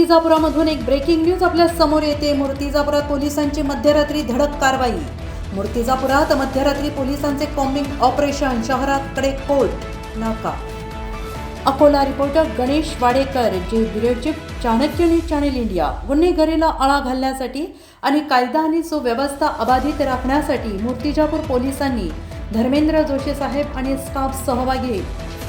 मूर्तिजापुरामधून एक breaking news आपल्या समोर येते। मूर्तिजापुरात पोलिसांची मध्यरात्री धडक कारवाई। मूर्तिजापुरात मध्यरात्री पोलिसांचे कॉम्बिंग ऑपरेशन, शहरात कडेकोट नाका। अकोला रिपोर्टर गणेश वाडेकर, जे bureau chief, Chanakya news channel India. गुन्हेगारीला आळा घालण्यासाठी आणि कायदा आणि सुव्यवस्था अबाधित राखण्यासाठी मूर्तिजापूर पोलिसांनी धर्मेंद्र जोशी साहेब आणि स्टाफ सहभागी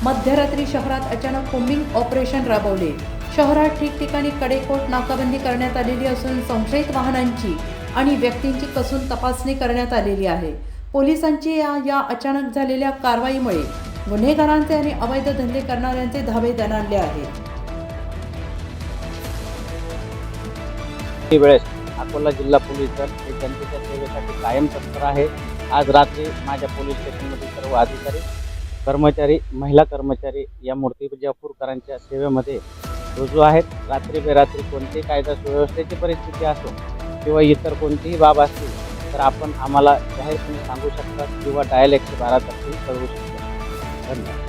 मध्यरात्री शहरात अचानक कॉम्बिंग ऑपरेशन राबवले। शहरात ठिकठिकाणी कडेकोट नाकाबंदी करण्यात आलेली असून संशयित वाहनांची आणि व्यक्तींची कसून तपासणी करण्यात आलेली आहे। पोलिसांची या अचानक झालेल्या कारवाईमुळे गुन्हेगारांचे आणि अवैध धंदे करणाऱ्यांचे धाबे दणाणले आहेत। वेळेस अकोला जिल्हा पोलीस दल हे जनतेच्या सेवेसाठी कायम तत्पर आहे। आज रात्री माझ्या पोलीस स्टेशनमधील सर्व अधिकारी, कर्मचारी, महिला कर्मचारी या मूर्तिजापूरकरांच्या सेवेमध्ये रुजू आहेत। रात्री बेरात्री कोणतीही कायदा सुव्यवस्थेची परिस्थिती असो किंवा इतर कोणतीही बाब असतील तर आपण आम्हाला जाहीरपणे सांगू शकता किंवा डायल 112 तर्फे कळवू शकता। धन्यवाद।